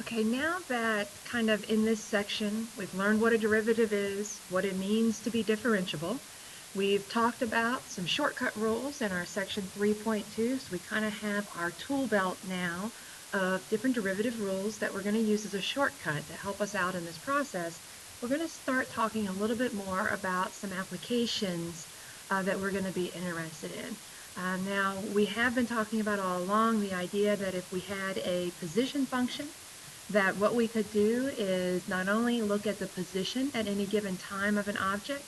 Okay, now that kind of in this section, we've learned what a derivative is, what it means to be differentiable. We've talked about some shortcut rules in our section 3.2, so we kind of have our tool belt now of different derivative rules that we're going to use as a shortcut to help us out in this process. We're going to start talking a little bit more about some applications that we're going to be interested in. Now, we have been talking about all along the idea that if we had a position function, that what we could do is not only look at the position at any given time of an object,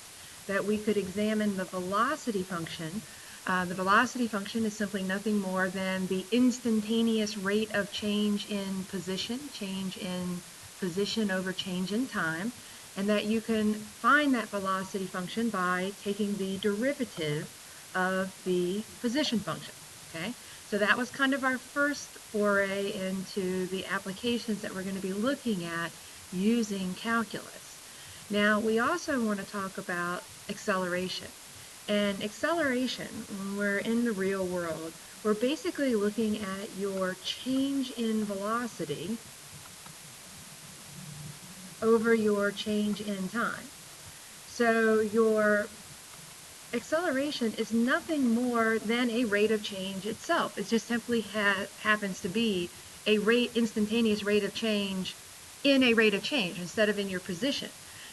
that we could examine the velocity function. The velocity function is simply nothing more than the instantaneous rate of change in position over change in time, and that you can find that velocity function by taking the derivative of the position function. Okay? So that was kind of our first foray into the applications that we're going to be looking at using calculus. Now, we also want to talk about acceleration. And acceleration, when we're in the real world, we're basically looking at your change in velocity over your change in time. So your acceleration is nothing more than a rate of change itself. It just simply happens to be a instantaneous rate of change in a rate of change instead of in your position.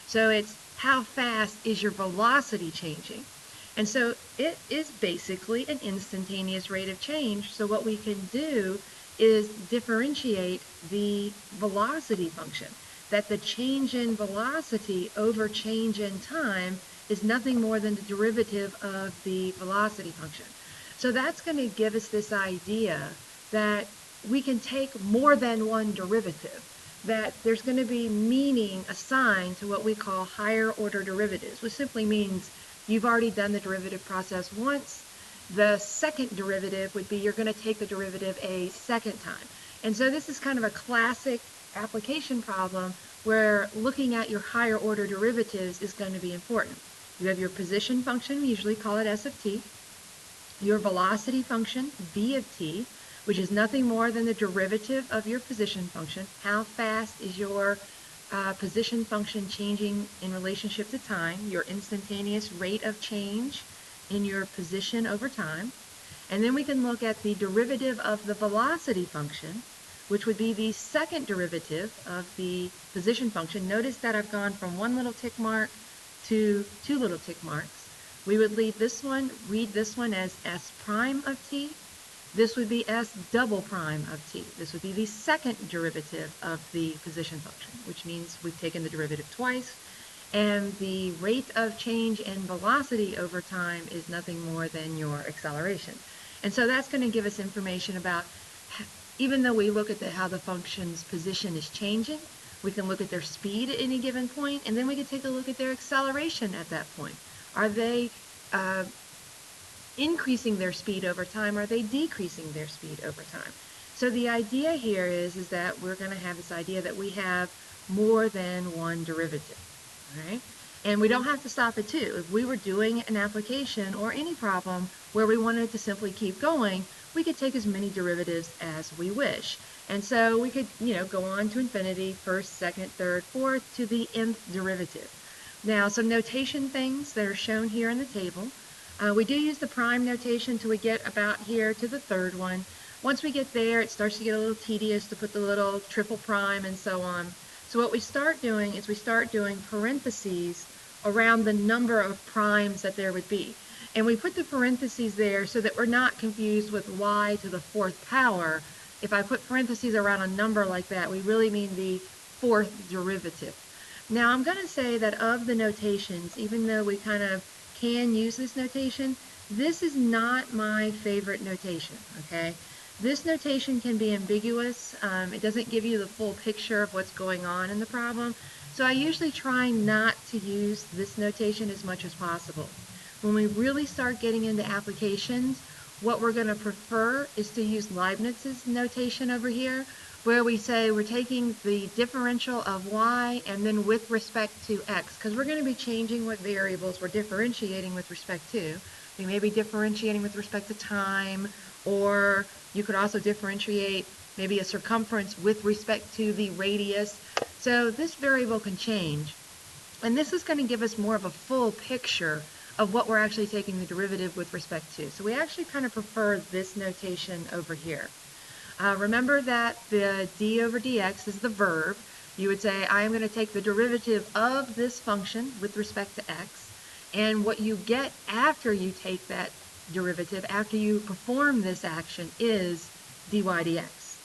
So it's how fast is your velocity changing. And so it is basically an instantaneous rate of change. So what we can do is differentiate the velocity function, that the change in velocity over change in time is nothing more than the derivative of the velocity function. So that's going to give us this idea that we can take more than one derivative, that there's going to be meaning assigned to what we call higher order derivatives, which simply means you've already done the derivative process once. The second derivative would be you're going to take the derivative a second time. And so this is kind of a classic application problem where looking at your higher order derivatives is going to be important. You have your position function, we usually call it s of t, your velocity function, v of t, which is nothing more than the derivative of your position function. How fast is your position function changing in relationship to time, your instantaneous rate of change in your position over time. And then we can look at the derivative of the velocity function, which would be the second derivative of the position function. Notice that I've gone from one little tick mark to two little tick marks. We would read this one as s prime of t. This would be s double prime of t. This would be the second derivative of the position function, which means we've taken the derivative twice. And the rate of change in velocity over time is nothing more than your acceleration. And so that's going to give us information about, even though we look at how the function's position is changing, we can look at their speed at any given point, and then we can take a look at their acceleration at that point. Are they increasing their speed over time? Or are they decreasing their speed over time? So the idea here is that we're going to have this idea that we have more than one derivative. All right? And we don't have to stop at two. If we were doing an application or any problem where we wanted to simply keep going, we could take as many derivatives as we wish. And so we could, go on to infinity, first, second, third, fourth, to the nth derivative. Now, some notation things that are shown here in the table. We do use the prime notation till we get about here to the third one. Once we get there, it starts to get a little tedious to put the little triple prime and so on. So what we start doing is we start doing parentheses around the number of primes that there would be. And we put the parentheses there so that we're not confused with y to the fourth power. If I put parentheses around a number like that, we really mean the fourth derivative. Now I'm going to say that of the notations, even though we kind of can use this notation, this is not my favorite notation, okay? This notation can be ambiguous. It doesn't give you the full picture of what's going on in the problem. So I usually try not to use this notation as much as possible. When we really start getting into applications, what we're going to prefer is to use Leibniz's notation over here, where we say we're taking the differential of y and then with respect to x, because we're going to be changing what variables we're differentiating with respect to. We may be differentiating with respect to time, or you could also differentiate maybe a circumference with respect to the radius. So this variable can change. And this is going to give us more of a full picture of what we're actually taking the derivative with respect to. So we actually kind of prefer this notation over here. Remember that the d over dx is the verb. You would say, I am going to take the derivative of this function with respect to x, and what you get after you take that derivative, after you perform this action, is dy dx.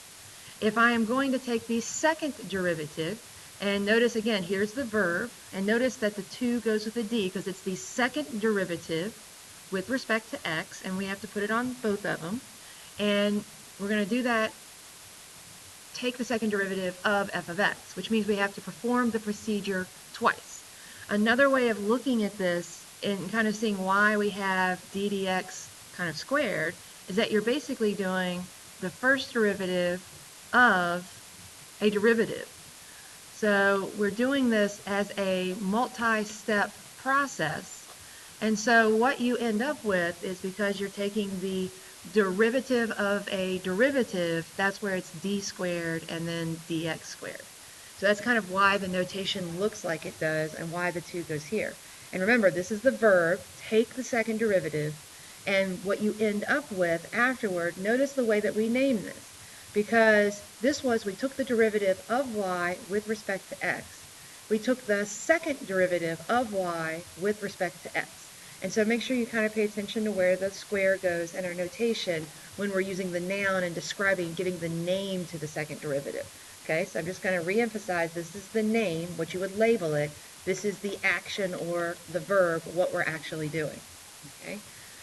If I am going to take the second derivative, and notice again, here's the verb, and notice that the 2 goes with the d because it's the second derivative with respect to x, and we have to put it on both of them. And we're going to do that, take the second derivative of f of x, which means we have to perform the procedure twice. Another way of looking at this and kind of seeing why we have d dx kind of squared is that you're basically doing the first derivative of a derivative. So we're doing this as a multi-step process. And so what you end up with is, because you're taking the derivative of a derivative, that's where it's d squared and then dx squared. So that's kind of why the notation looks like it does and why the 2 goes here. And remember, this is the verb, take the second derivative, and what you end up with afterward, notice the way that we name this. Because this was, we took the derivative of y with respect to x. We took the second derivative of y with respect to x. And so make sure you kind of pay attention to where the square goes in our notation when we're using the noun and describing, giving the name to the second derivative. Okay, so I'm just going to re-emphasize, this is the name, what you would label it. This is the action or the verb, what we're actually doing. Okay.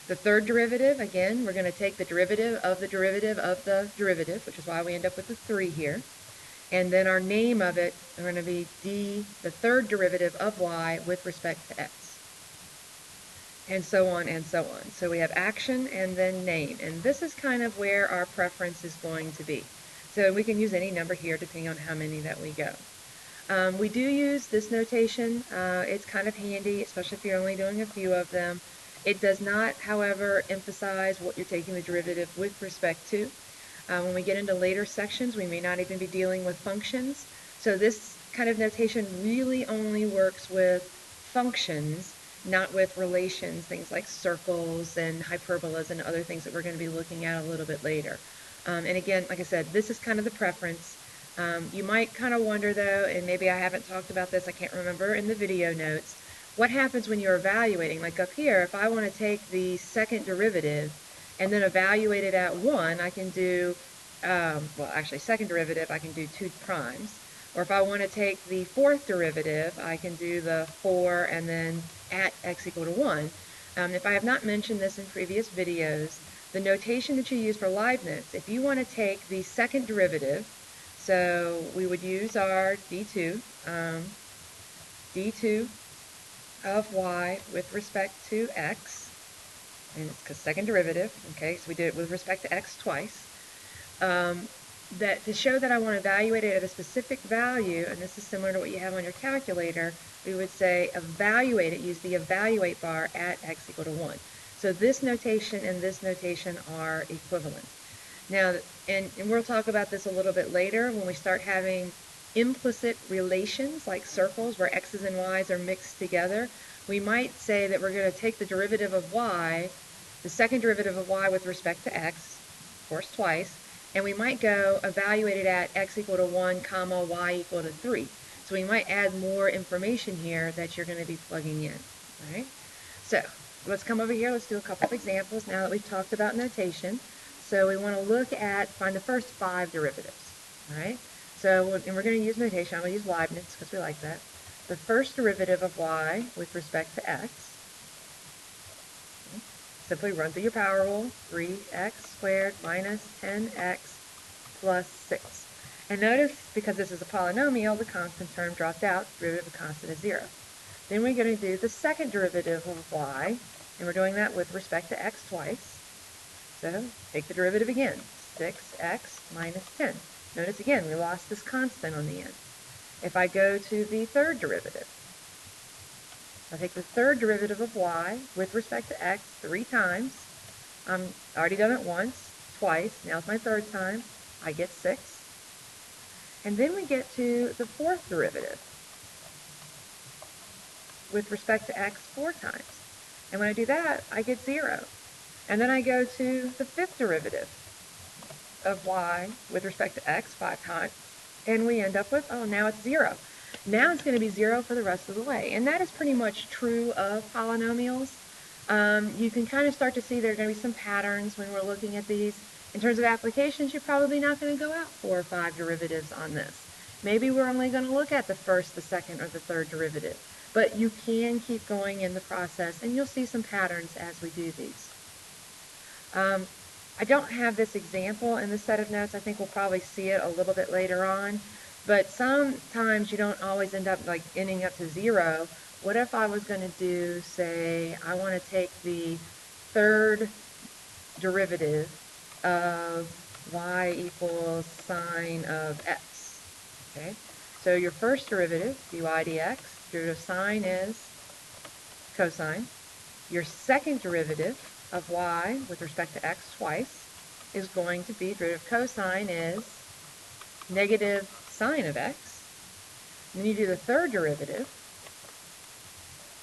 The third derivative, again, we're going to take the derivative of the derivative of the derivative, which is why we end up with the 3 here. And then our name of it are going to be d, the third derivative of y with respect to x. And so on and so on. So we have action and then name. And this is kind of where our preference is going to be. So we can use any number here depending on how many that we go. We do use this notation. It's kind of handy, especially if you're only doing a few of them. It does not, however, emphasize what you're taking the derivative with respect to. When we get into later sections, we may not even be dealing with functions. So this kind of notation really only works with functions, not with relations, things like circles and hyperbolas and other things that we're going to be looking at a little bit later. And again, like I said, this is kind of the preference. You might kind of wonder though, and maybe I haven't talked about this, I can't remember in the video notes, what happens when you're evaluating? Like up here, if I want to take the second derivative and then evaluate it at 1, I can do, well actually second derivative, I can do 2 primes. Or if I want to take the fourth derivative, I can do the 4 and then at x equal to 1. If I have not mentioned this in previous videos, the notation that you use for Leibniz, if you want to take the second derivative, so we would use our d2, d2 of y with respect to x, and it's because second derivative, okay, so we did it with respect to x twice. That to show that I want to evaluate it at a specific value, and this is similar to what you have on your calculator, we would say evaluate it, use the evaluate bar at x equal to 1. So this notation and this notation are equivalent. Now, and we'll talk about this a little bit later when we start having implicit relations like circles where x's and y's are mixed together. We might say that we're going to take the derivative of y, the second derivative of y with respect to x, of course twice, and we might go evaluate it at x equal to 1 comma y equal to 3. So we might add more information here that you're going to be plugging in. All right? So let's come over here. Let's do a couple of examples now that we've talked about notation. So we want to look at, find the first 5 derivatives. All right? So, and we're going to use notation. I'm going to use Leibniz because we like that. The first derivative of y with respect to x. Simply run through your power rule. 3x squared minus 10x plus 6. And notice, because this is a polynomial, the constant term dropped out. Derivative of constant is 0. Then we're going to do the second derivative of y, and we're doing that with respect to x twice. So take the derivative again. 6x minus 10. Notice again, we lost this constant on the end. If I go to the third derivative, I'll take the third derivative of y with respect to x 3 times. I've already done it once, twice, now it's my third time. I get 6. And then we get to the fourth derivative with respect to x 4 times. And when I do that, I get 0. And then I go to the fifth derivative of y with respect to x 5 times, and we end up with, oh, now it's 0. Now it's going to be 0 for the rest of the way. And that is pretty much true of polynomials. You can kind of start to see there are going to be some patterns when we're looking at these. In terms of applications, you're probably not going to go out 4 or 5 derivatives on this. Maybe we're only going to look at the first, the second, or the third derivative. But you can keep going in the process, and you'll see some patterns as we do these. I don't have this example in the set of notes. I think we'll probably see it a little bit later on. But sometimes you don't always end up like ending up to 0. What if I was going to do, say, I want to take the third derivative of y equals sine of x? Okay, so your first derivative, dy dx, derivative of sine is cosine. Your second derivative of y with respect to x twice is going to be, derivative of cosine is negative sine of x. And then you do the third derivative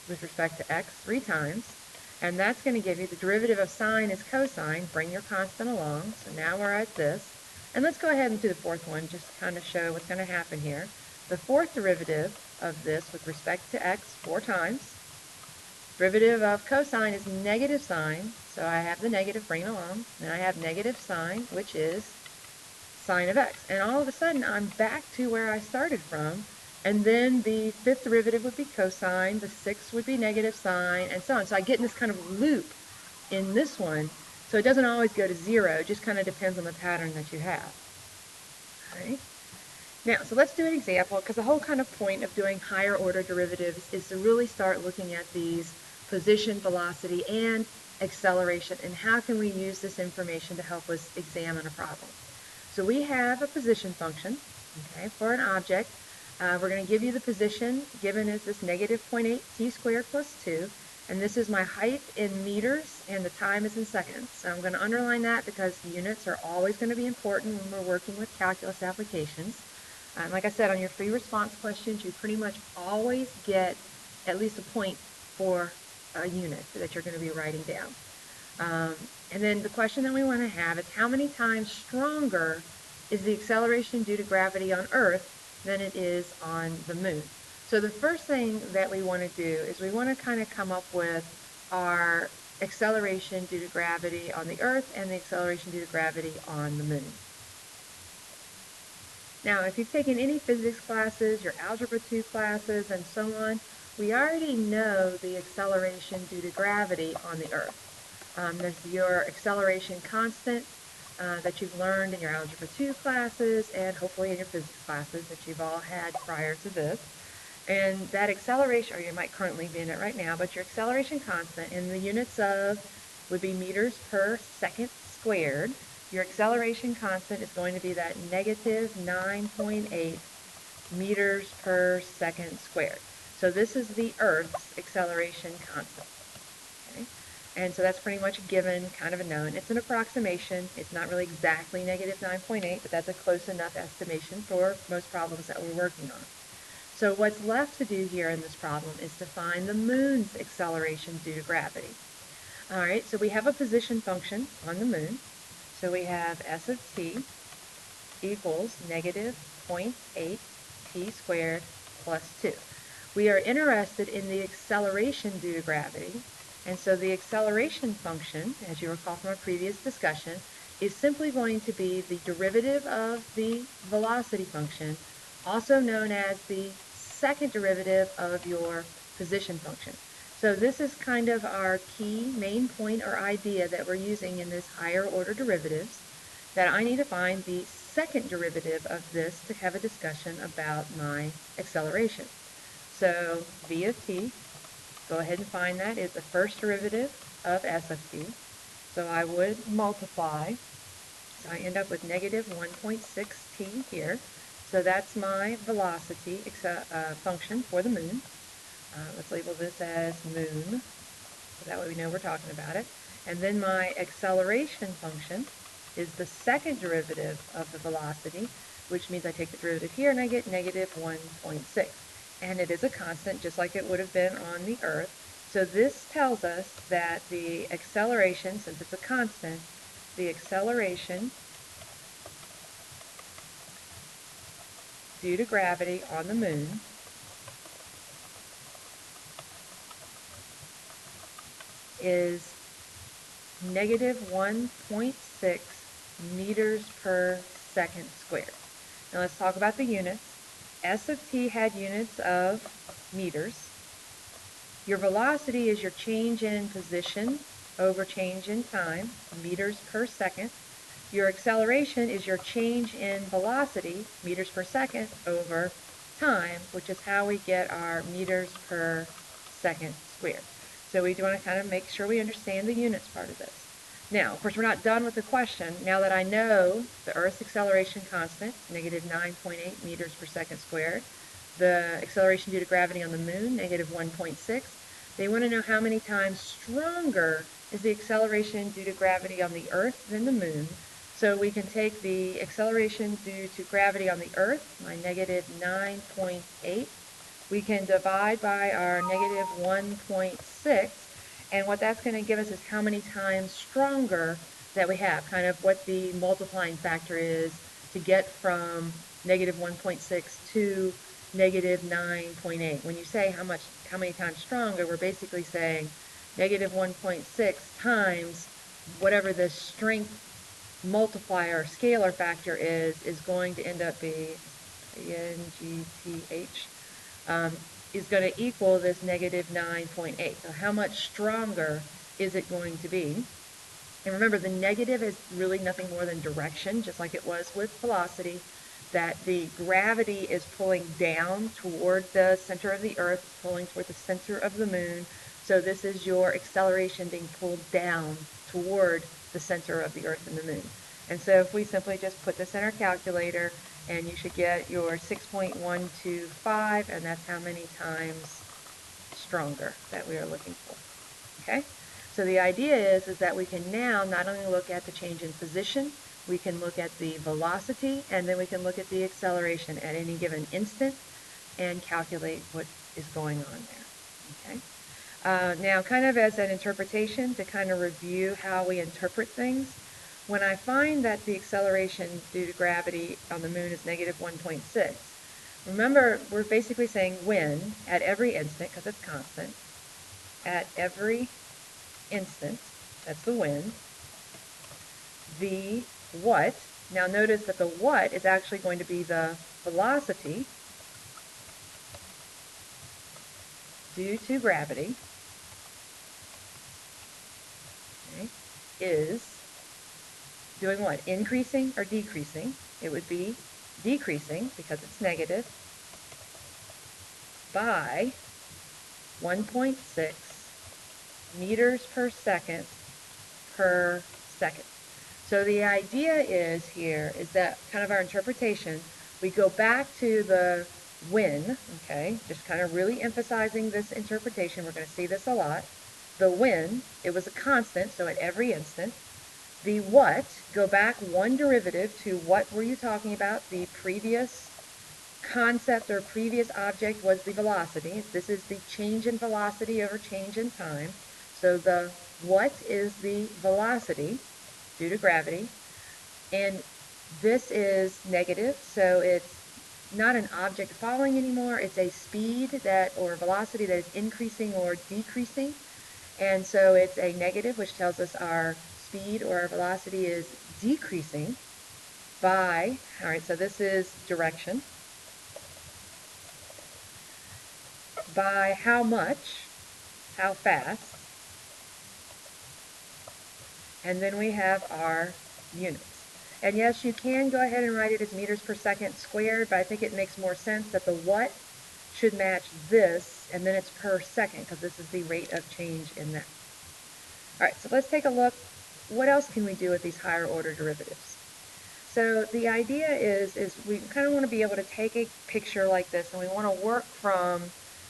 with respect to x 3 times, and that's going to give you the derivative of sine is cosine. Bring your constant along. So now we're at this. And let's go ahead and do the fourth one just to kind of show what's going to happen here. The fourth derivative of this with respect to x 4 times. Derivative of cosine is negative sine, so I have the negative, bring it along. Then I have negative sine, which is sine of x. And all of a sudden, I'm back to where I started from. And then the fifth derivative would be cosine, the sixth would be negative sine, and so on. So I get in this kind of loop in this one. So it doesn't always go to 0. It just kind of depends on the pattern that you have. All right. Now, so let's do an example, because the whole kind of point of doing higher order derivatives is to really start looking at these position, velocity, and acceleration, and how can we use this information to help us examine a problem. So we have a position function, okay, for an object. We're going to give you the position given as this negative 0.8 t squared plus 2, and this is my height in meters, and the time is in seconds. So I'm going to underline that because units are always going to be important when we're working with calculus applications. Like I said, on your free response questions, you pretty much always get at least a point for a unit that you're going to be writing down. And then the question that we want to have is how many times stronger is the acceleration due to gravity on Earth than it is on the moon? So the first thing that we want to do is we want to kind of come up with our acceleration due to gravity on the Earth and the acceleration due to gravity on the moon. Now, if you've taken any physics classes, your Algebra 2 classes, and so on, we already know the acceleration due to gravity on the Earth. There's your acceleration constant that you've learned in your Algebra 2 classes and hopefully in your physics classes that you've all had prior to this. And that acceleration, or you might currently be in it right now, but your acceleration constant in the units of would be meters per second squared. Your acceleration constant is going to be that negative 9.8 meters per second squared. So this is the Earth's acceleration constant. Okay? And so that's pretty much a given, kind of a known. It's an approximation. It's not really exactly negative 9.8, but that's a close enough estimation for most problems that we're working on. So what's left to do here in this problem is to find the moon's acceleration due to gravity. All right, so we have a position function on the moon. So we have s of t equals negative 0.8 t squared plus 2. We are interested in the acceleration due to gravity, and so the acceleration function, as you recall from our previous discussion, is simply going to be the derivative of the velocity function, also known as the second derivative of your position function. So this is kind of our key main point or idea that we're using in this higher order derivatives, that I need to find the second derivative of this to have a discussion about my acceleration. So v of t, go ahead and find that, is the first derivative of s of t. So I would multiply, so I end up with negative 1.6 t here. So that's my velocity function for the moon. Let's label this as moon, so that way we know we're talking about it. And then my acceleration function is the second derivative of the velocity, which means I take the derivative here and I get negative 1.6. And it is a constant, just like it would have been on the Earth. So this tells us that the acceleration, since it's a constant, the acceleration due to gravity on the moon is negative 1.6 meters per second squared. Now let's talk about the units. S of t had units of meters. Your velocity is your change in position over change in time, meters per second. Your acceleration is your change in velocity, meters per second, over time, which is how we get our meters per second squared. So we want to kind of make sure we understand the units part of this. Now, of course, we're not done with the question. Now that I know the Earth's acceleration constant, negative 9.8 meters per second squared, the acceleration due to gravity on the moon, negative 1.6, they want to know how many times stronger is the acceleration due to gravity on the Earth than the moon. So we can take the acceleration due to gravity on the Earth, my negative 9.8. We can divide by our negative 1.6, and what that's going to give us is how many times stronger that we have, kind of what the multiplying factor is to get from negative 1.6 to negative 9.8. When you say how many times stronger, we're basically saying negative 1.6 times whatever the strength multiplier or scalar factor is going to end up being NGTH, is going to equal this negative 9.8. So how much stronger is it going to be? And remember, the negative is really nothing more than direction, just like it was with velocity, that the gravity is pulling down toward the center of the Earth, pulling toward the center of the moon. So this is your acceleration being pulled down toward the center of the Earth and the moon. And so if we simply just put this in our calculator, and you should get your 6.125, and that's how many times stronger that we are looking for. Okay? So the idea is that we can now not only look at the change in position, we can look at the velocity, and then we can look at the acceleration at any given instant and calculate what is going on there. Okay? Now, kind of as an interpretation, to kind of review how we interpret things, when I find that the acceleration due to gravity on the moon is negative 1.6, remember, we're basically saying when, at every instant, because it's constant, at every instant, that's the when, the what, now notice that the what is actually going to be the velocity due to gravity, okay, is doing what? Increasing or decreasing? It would be decreasing because it's negative by 1.6 meters per second per second. So the idea is here is that kind of our interpretation, we go back to the when, okay, just kind of really emphasizing this interpretation. We're going to see this a lot. The when, it was a constant, so at every instant. The what, go back one derivative to what were you talking about? The previous concept or previous object was the velocity. This is the change in velocity over change in time. So the what is the velocity due to gravity, and this is negative, so it's not an object falling anymore, it's a speed that or velocity that is increasing or decreasing, and so it's a negative, which tells us our speed or our velocity is decreasing by, all right, so this is direction, by how much, how fast, and then we have our units. And yes, you can go ahead and write it as meters per second squared, but I think it makes more sense that the what should match this, and then it's per second, because this is the rate of change in that. All right, so let's take a look. What else can we do with these higher order derivatives? So the idea is we kind of want to be able to take a picture like this, and we want to work from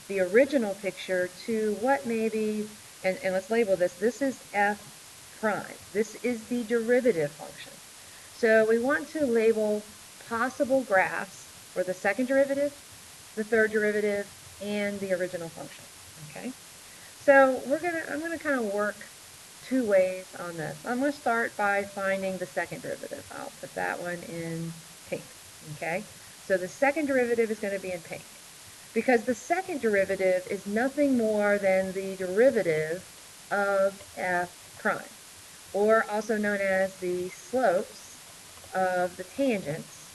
the original picture to what maybe, and let's label this, this is f prime. This is the derivative function. So we want to label possible graphs for the second derivative, the third derivative, and the original function. Okay? So I'm gonna kind of work two ways on this. I'm going to start by finding the second derivative. I'll put that one in pink. Okay? So the second derivative is going to be in pink, because the second derivative is nothing more than the derivative of f prime, or also known as the slopes of the tangents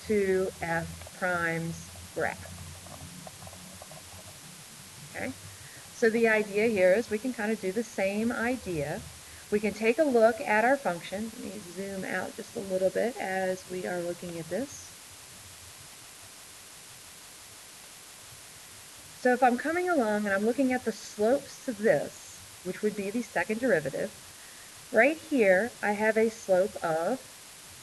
to f prime's graph. Okay? So the idea here is we can kind of do the same idea. We can take a look at our function. Let me zoom out just a little bit as we are looking at this. So if I'm coming along and I'm looking at the slopes of this, which would be the second derivative, right here I have a slope of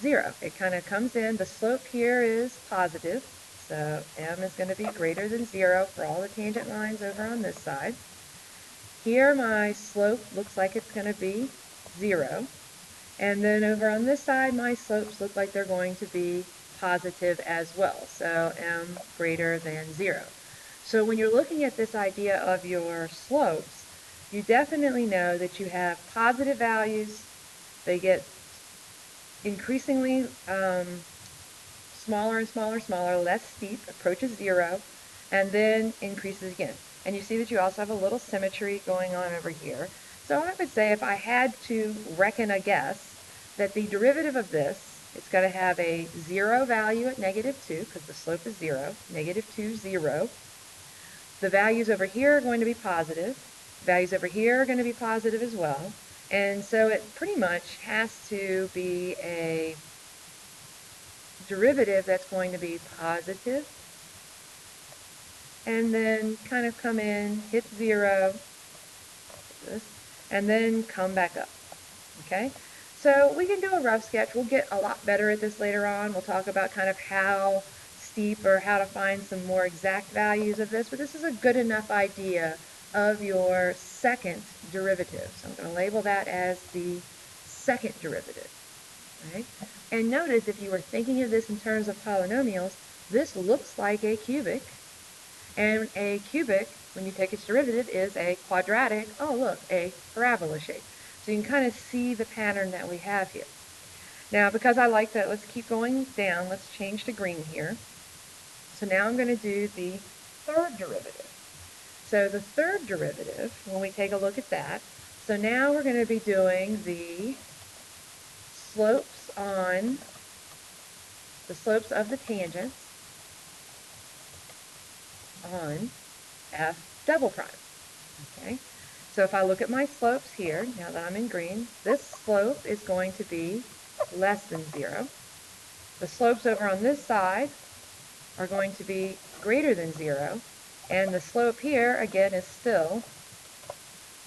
0. It kind of comes in. The slope here is positive, so m is going to be greater than 0 for all the tangent lines over on this side. Here my slope looks like it's going to be 0. And then over on this side, my slopes look like they're going to be positive as well. So m greater than 0. So when you're looking at this idea of your slopes, you definitely know that you have positive values. They get increasingly smaller and smaller, less steep, approaches 0, and then increases again. And you see that you also have a little symmetry going on over here. So I would say if I had to reckon a guess that the derivative of this, it's going to have a 0 value at -2, because the slope is 0, -2, 0. The values over here are going to be positive. Values over here are going to be positive as well. And so it pretty much has to be a derivative that's going to be positive, and then kind of come in, hit 0, and then come back up. Okay? So we can do a rough sketch. We'll get a lot better at this later on. We'll talk about kind of how steep or how to find some more exact values of this, but this is a good enough idea of your second derivative. So I'm going to label that as the second derivative. Right? And notice, if you were thinking of this in terms of polynomials, this looks like a cubic, and a cubic, when you take its derivative, is a quadratic, oh look, a parabola shape. So you can kind of see the pattern that we have here. Now, because I like that, let's keep going down. Let's change to green here. So now I'm going to do the third derivative. So the third derivative, when we take a look at that, so now we're going to be doing the slopes of the tangents on f double prime. Okay, so if I look at my slopes here, now that I'm in green, this slope is going to be less than 0. The slopes over on this side are going to be greater than 0, and the slope here, again, is still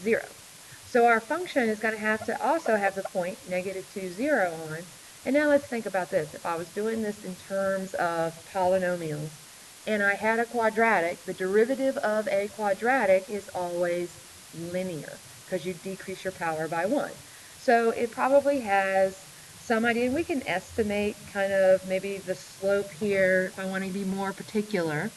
0. So our function is going to have to also have the point -2, 0 on. And now let's think about this. If I was doing this in terms of polynomials, and I had a quadratic, the derivative of a quadratic is always linear, because you decrease your power by 1. So it probably has some idea. We can estimate kind of maybe the slope here, if I want to be more particular.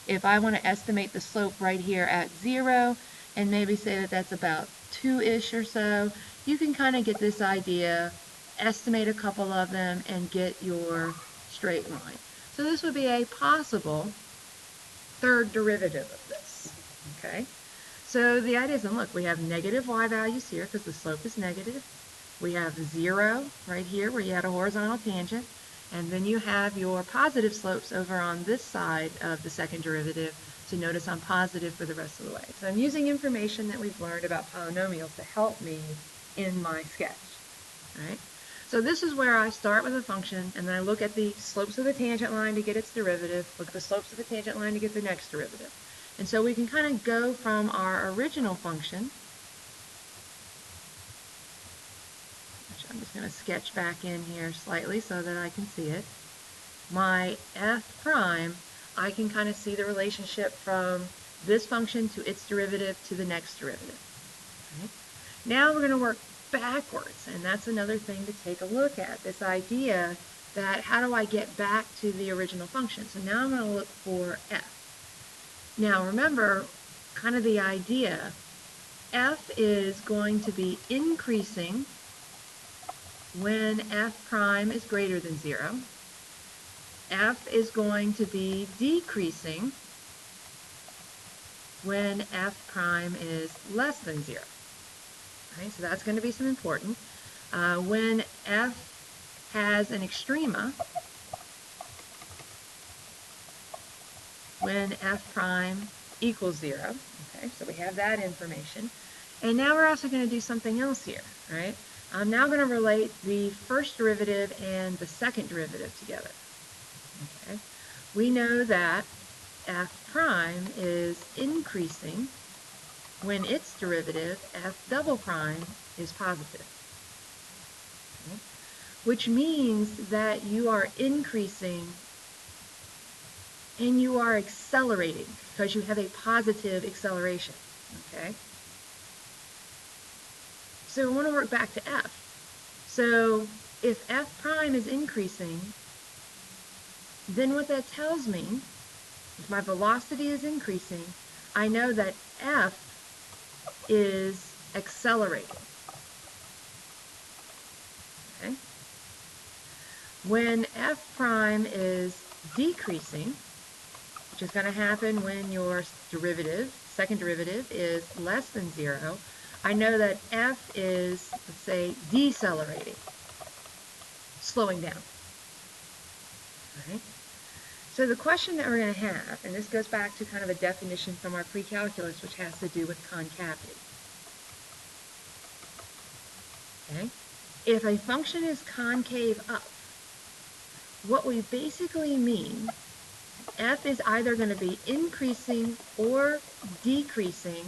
If I want to estimate the slope right here at 0, and maybe say that that's about 2-ish or so, you can kind of get this idea, estimate a couple of them, and get your straight line. So this would be a possible third derivative of this. Okay? So the idea is, and look, we have negative y values here because the slope is negative. We have 0 right here where you had a horizontal tangent. And then you have your positive slopes over on this side of the second derivative. So notice I'm positive for the rest of the way. So I'm using information that we've learned about polynomials to help me in my sketch. All right? So this is where I start with a function, and then I look at the slopes of the tangent line to get its derivative, look at the slopes of the tangent line to get the next derivative. And so we can kind of go from our original function, which I'm just going to sketch back in here slightly so that I can see it. My f prime, I can kind of see the relationship from this function to its derivative to the next derivative. Okay. Now we're going to work backwards. And that's another thing to take a look at, this idea that how do I get back to the original function? So now I'm going to look for f. Now remember, kind of the idea, f is going to be increasing when f prime is greater than 0. F is going to be decreasing when f prime is less than 0. Right, so that's going to be some important. When f has an extrema, when f prime equals 0. Okay, so we have that information. And now we're also going to do something else here, right? I'm now going to relate the first derivative and the second derivative together. Okay, we know that f prime is increasing when its derivative, f double prime, is positive. Okay, which means that you are increasing and you are accelerating because you have a positive acceleration. Okay, so we want to work back to f. So if f prime is increasing, then what that tells me, if my velocity is increasing, I know that f is accelerating. Okay? When f prime is decreasing, which is going to happen when your derivative, second derivative, is less than 0, I know that f is, let's say, decelerating, slowing down. Right? So the question that we're going to have, and this goes back to kind of a definition from our pre-calculus, which has to do with concavity. Okay? If a function is concave up, what we basically mean, f is either going to be increasing or decreasing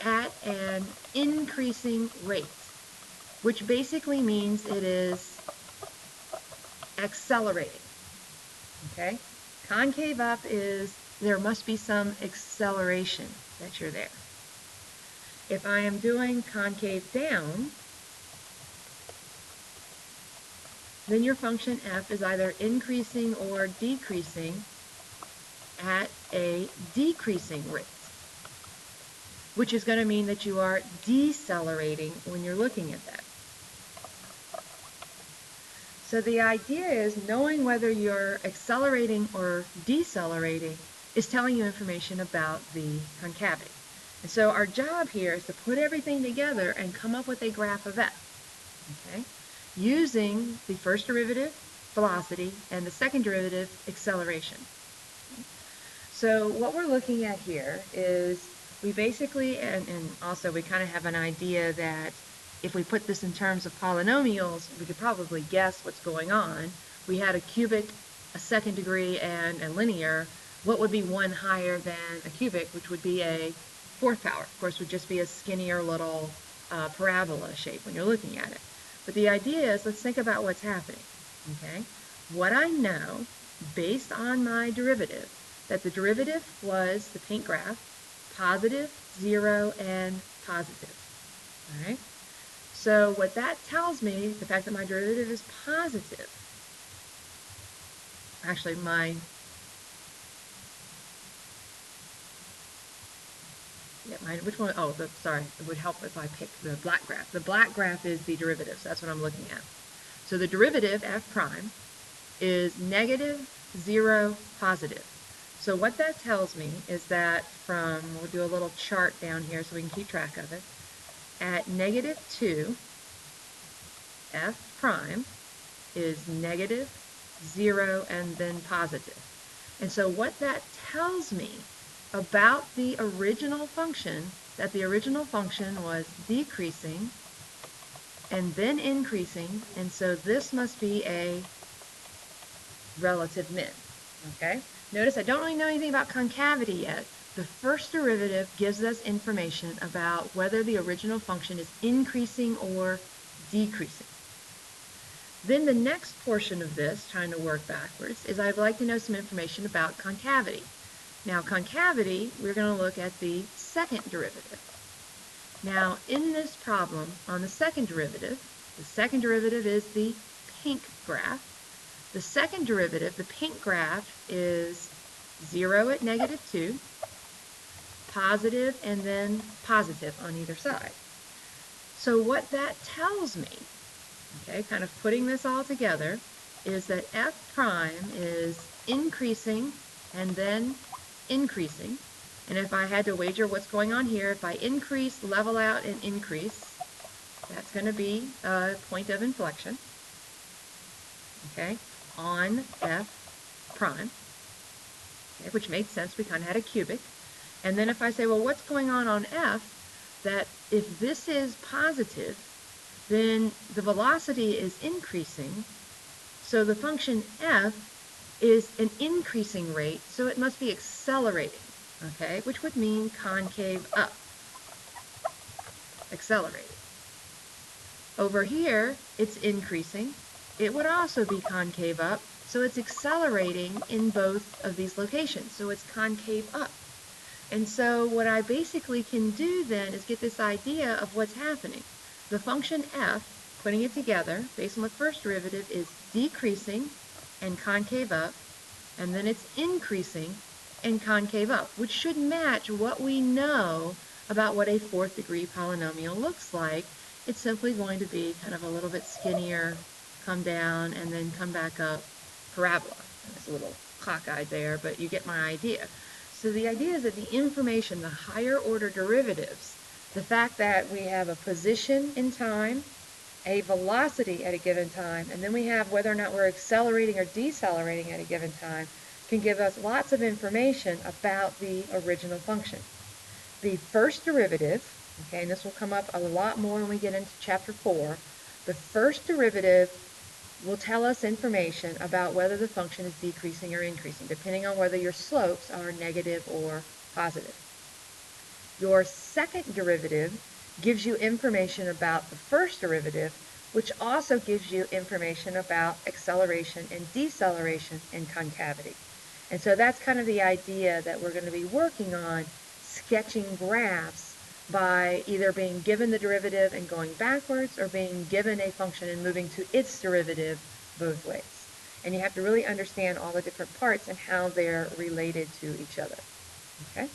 at an increasing rate, which basically means it is accelerating. Okay? Concave up is there must be some acceleration that you're there. If I am doing concave down, then your function f is either increasing or decreasing at a decreasing rate, which is going to mean that you are decelerating when you're looking at that. So the idea is knowing whether you're accelerating or decelerating is telling you information about the concavity. And so our job here is to put everything together and come up with a graph of f, okay, using the first derivative, velocity, and the second derivative, acceleration. Okay. So what we're looking at here is we basically, and also we kind of have an idea that if we put this in terms of polynomials, we could probably guess what's going on. We had a cubic, a second degree, and a linear. What would be one higher than a cubic, which would be a fourth power? Of course, would just be a skinnier little parabola shape when you're looking at it. But the idea is, let's think about what's happening. Okay, what I know, based on my derivative, that the derivative was the pink graph, positive, 0, and positive. All right. So what that tells me, the fact that my derivative is positive, actually which one? Oh, sorry, it would help if I pick the black graph. The black graph is the derivative, so that's what I'm looking at. So the derivative, f prime, is negative, 0, positive. So what that tells me is that we'll do a little chart down here so we can keep track of it, at negative 2, f prime is negative, 0, and then positive. And so what that tells me about the original function, that the original function was decreasing and then increasing, and so this must be a relative min. Okay? Notice I don't really know anything about concavity yet. The first derivative gives us information about whether the original function is increasing or decreasing. Then the next portion of this, trying to work backwards, is I'd like to know some information about concavity. Now concavity, we're going to look at the second derivative. Now, in this problem, on the second derivative is the pink graph. The second derivative, the pink graph, is 0 at -2, positive, and then positive on either side. So what that tells me, okay, kind of putting this all together, is that f prime is increasing and then increasing. And if I had to wager what's going on here, if I increase, level out, and increase, that's going to be a point of inflection, okay, on f prime, okay, which makes sense. We kind of had a cubic. And then if I say, well, what's going on f, that if this is positive, then the velocity is increasing, so the function f is an increasing rate, so it must be accelerating, okay, which would mean concave up, accelerating. Over here, it's increasing. It would also be concave up, so it's accelerating in both of these locations, so it's concave up. And so what I basically can do then is get this idea of what's happening. The function f, putting it together, based on the first derivative, is decreasing and concave up, and then it's increasing and concave up, which should match what we know about what a fourth degree polynomial looks like. It's simply going to be kind of a little bit skinnier, come down, and then come back up parabola. It's a little cockeyed there, but you get my idea. So the idea is that the information, the higher order derivatives, the fact that we have a position in time, a velocity at a given time, and then we have whether or not we're accelerating or decelerating at a given time, can give us lots of information about the original function. The first derivative, okay, and this will come up a lot more when we get into chapter 4, the first derivative will tell us information about whether the function is decreasing or increasing, depending on whether your slopes are negative or positive. Your second derivative gives you information about the first derivative, which also gives you information about acceleration and deceleration and concavity. And so that's kind of the idea that we're going to be working on, sketching graphs by either being given the derivative and going backwards or being given a function and moving to its derivative both ways. And you have to really understand all the different parts and how they're related to each other. Okay?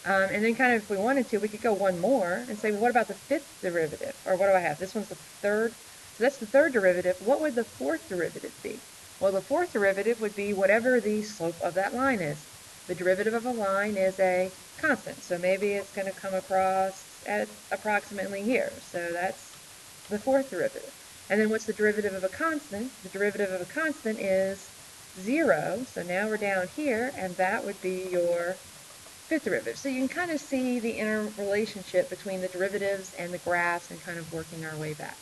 And then kind of if we wanted to, we could go one more and say, well, what about the fifth derivative? Or what do I have? This one's the third. So that's the third derivative. What would the fourth derivative be? Well, the fourth derivative would be whatever the slope of that line is. The derivative of a line is a constant. So maybe it's going to come across at approximately here. So that's the fourth derivative. And then what's the derivative of a constant? The derivative of a constant is 0. So now we're down here, and that would be your fifth derivative. So you can kind of see the interrelationship between the derivatives and the graphs and kind of working our way back.